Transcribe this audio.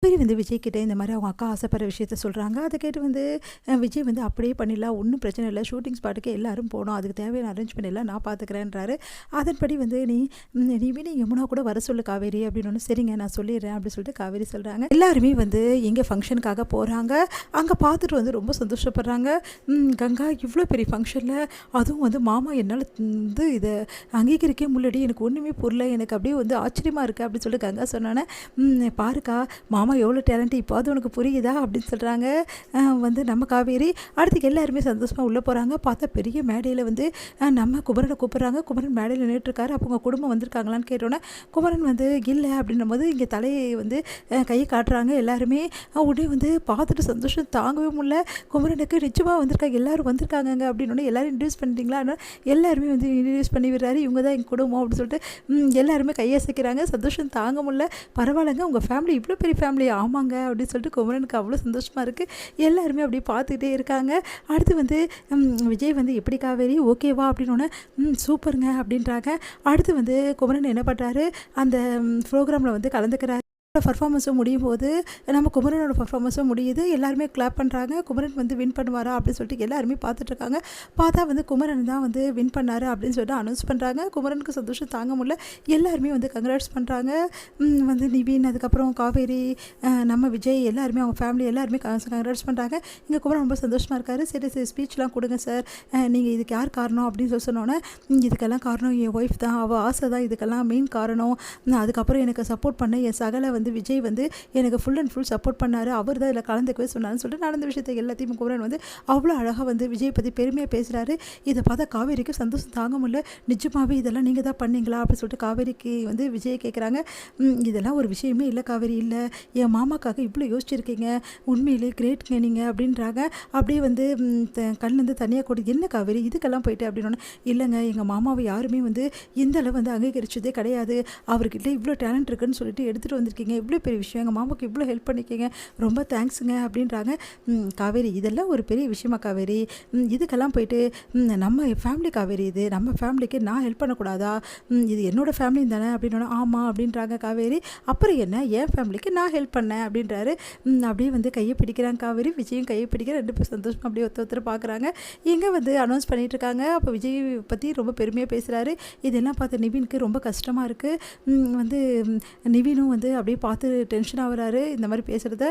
காவேரி வந்து விஜய் கிட்ட இந்த மாதிரி அவங்க அக்கா ஆசைப்படுற விஷயத்த சொல்கிறாங்க. அதை கேட்டு வந்து விஜய் வந்து அப்படியே பண்ணிடலாம், ஒன்றும் பிரச்சனை இல்லை, ஷூட்டிங் ஸ்பாட்டுக்கு எல்லாரும் போகணும், அதுக்கு தேவையான அரேஞ்ச்மெண்ட் எல்லாம் நான் பார்த்துக்கிறேன்றாரு. அதன்படி வந்து நீ வீணை யமுனா கூட வர சொல்லு காவேரி அப்படின்னு ஒன்று. சரிங்க நான் சொல்லிடுறேன் அப்படின்னு சொல்லிட்டு காவேரி சொல்கிறாங்க. எல்லாருமே வந்து எங்கே ஃபங்க்ஷனுக்காக போகிறாங்க. அங்கே பார்த்துட்டு வந்து ரொம்ப சந்தோஷப்படுறாங்க. கங்கா இவ்வளோ பெரிய ஃபங்க்ஷனில், அதுவும் வந்து மாமா என்னால் வந்து இதை அங்கீகரிக்கவே முன்னாடி எனக்கு ஒன்றுமே புரியல, எனக்கு அப்படியே வந்து ஆச்சரியமாக இருக்குது அப்படின்னு சொல்லிட்டு கங்கா சொன்னோன்னே, பாருக்கா மாமா எவ்வளோ டேலண்ட் இப்போது உனக்கு புரியுதா அப்படின்னு சொல்கிறாங்க வந்து நம்ம காவேரி. அடுத்து எல்லாருமே சந்தோஷமாக உள்ளே போகிறாங்க. பார்த்தா பெரிய மேடையில் வந்து நம்ம குமரனை கூப்பிட்றாங்க. குமரன் மேடையில் நின்றுட்டுருக்காரு. அப்போ உங்கள் குடும்பம் வந்திருக்காங்களான்னு கேட்டோன்னே குமரன் வந்து இல்லை அப்படின்னும் போது இங்கே தலையை வந்து கையை காட்டுறாங்க. எல்லாருமே உடனே வந்து பார்த்துட்டு சந்தோஷம் தாங்கவே முடியல. குமரனுக்கு நிச்சயமாக வந்திருக்காங்க, எல்லோரும் வந்திருக்காங்க அப்படின்னோடனே எல்லோரும் இன்ட்ரடியூஸ் பண்ணிட்டீங்களா, எல்லாருமே வந்து இன்ட்ரடியூஸ் பண்ணி விடுறாரு. இவங்க தான் எங்கள் குடும்பம் அப்படின்னு சொல்லிட்டு எல்லாருமே கையசைக்கிறாங்க. சந்தோஷம் தாங்க முடியல. பரவாயில்லைங்க உங்கள் ஃபேமிலி இவ்வளோ பெரிய ஃபேமிலி, ஆமாங்க அப்படின்னு சொல்லிட்டு குமரனுக்கு அவ்வளோ சந்தோஷமாக இருக்குது. எல்லாருமே அப்படியே பார்த்துக்கிட்டே இருக்காங்க. அடுத்து வந்து விஜய் வந்து எப்படி காவேரி ஓகேவா அப்படின்னோடனே சூப்பருங்க அப்படின்றாங்க. அடுத்து வந்து குமரன் என்ன பண்ணுறாரு, அந்த ப்ரோக்ராமில் வந்து கலந்துக்கிறாரு. பர்ஃபார்மன்ஸும் முடியும் போது நம்ம குமரனோட பர்ஃபார்மன்ஸும் முடியுது. எல்லாருமே கிளாப் பண்ணுறாங்க. குமரன் வந்து வின் பண்ணுவாரா அப்படின்னு சொல்லிட்டு எல்லாருமே பார்த்துட்ருக்காங்க. பார்த்தா வந்து குமரன் தான் வந்து வின் பண்ணார் அப்படின்னு சொல்லிட்டு அனௌன்ஸ் பண்ணுறாங்க. குமரனுக்கு சந்தோஷம் தாங்க முடியல. எல்லாருமே வந்து கங்க்ராட்ஸ் பண்ணுறாங்க. வந்து நிவின், அதுக்கப்புறம் காவேரி, நம்ம விஜய், எல்லாருமே அவங்க ஃபேமிலி எல்லாருமே கங்க்ராட்ஸ் பண்ணுறாங்க. இங்கே குமரன் ரொம்ப சந்தோஷமாக இருக்காரு. சரி சரி ஸ்பீச்லாம் கொடுங்க சார், நீங்கள் இதுக்கு யார் காரணம் அப்படின்னு சொல்லி சொன்னோன்னே, இதுக்கெல்லாம் காரணம் என் ஒய்ஃப் தான், அவள் ஆசை தான் இதுக்கெல்லாம் மெயின் காரணம். அதுக்கப்புறம் எனக்கு சப்போர்ட் பண்ண என் சகலை வந்து விஜய் வந்து எனக்கு ஃபுல் அண்ட் ஃபுல் சப்போர்ட் பண்ணார், அவர் தான் இதில் கலந்துக்கவே சொன்னார்னு சொல்லிட்டு நடந்த விஷயத்தை எல்லாத்தையும் குமரன் வந்து அவ்வளோ அழகாக வந்து விஜய் பற்றி பெருமையாக பேசுகிறாரு. இதை பார்த்தா காவேரிக்கு சந்தோஷம் தாங்க முடியல. நிஜமாகவே இதெல்லாம் நீங்கள் தான் பண்ணீங்களா அப்படின்னு சொல்லிட்டு காவேரிக்கு வந்து விஜய் கேட்குறாங்க. இதெல்லாம் ஒரு விஷயமே இல்லை காவேரி, இல்லை என் மாமாக்காக இவ்வளோ யோசிச்சிருக்கீங்க, உண்மையிலே கிரேட்ங்க நீங்கள் அப்படின்றாங்க. அப்படியே வந்து கண்ணிலேருந்து தனியாக கொடு, என்ன காவேரி இதுக்கெல்லாம் போயிட்டு அப்படின்னோடனே, இல்லைங்க எங்கள் மாமாவை யாருமே வந்து இந்த அளவு வந்து அங்கீகரிச்சதே கிடையாது, அவர்கிட்ட இவ்வளோ டேலண்ட் இருக்குன்னு சொல்லிட்டு எடுத்துகிட்டு வந்திருக்கீங்க, இவ்வளோ பெரிய விஷயம், எங்கள் மாமாவுக்கு இவ்வளோ ஹெல்ப் பண்ணிக்கிங்க, ரொம்ப தேங்க்ஸுங்க அப்படின்றாங்க. காவேரி இதெல்லாம் ஒரு பெரிய விஷயமா காவேரி, இதுக்கெல்லாம் போயிட்டு நம்ம ஃபேமிலி காவேரி, இது நம்ம ஃபேமிலிக்கு நான் ஹெல்ப் பண்ணக்கூடாதா, இது என்னோடய ஃபேமிலி தானே அப்படின்னா, ஆமாம் அப்படின்றாங்க காவேரி. அப்புறம் என்ன என் ஃபேமிலிக்கு நான் ஹெல்ப் பண்ணேன் அப்படின்றாரு. அப்படியே வந்து கையை பிடிக்கிறாங்க காவேரி, விஜயும் கையை பிடிக்கிற, ரெண்டு பேரும் சந்தோஷமாக அப்படியே ஒருத்தர் பார்க்குறாங்க. இங்கே வந்து அனௌன்ஸ் பண்ணிகிட்டு இருக்காங்க. அப்போ விஜய் பற்றி ரொம்ப பெருமையாக பேசுகிறாரு. இதெல்லாம் பார்த்து நிவினுக்கு ரொம்ப கஷ்டமாக இருக்குது. வந்து நிவினும் வந்து அப்படியே பார்த்து டென்ஷன் ஆகுறாரு இந்த மாதிரி பேசுகிறத.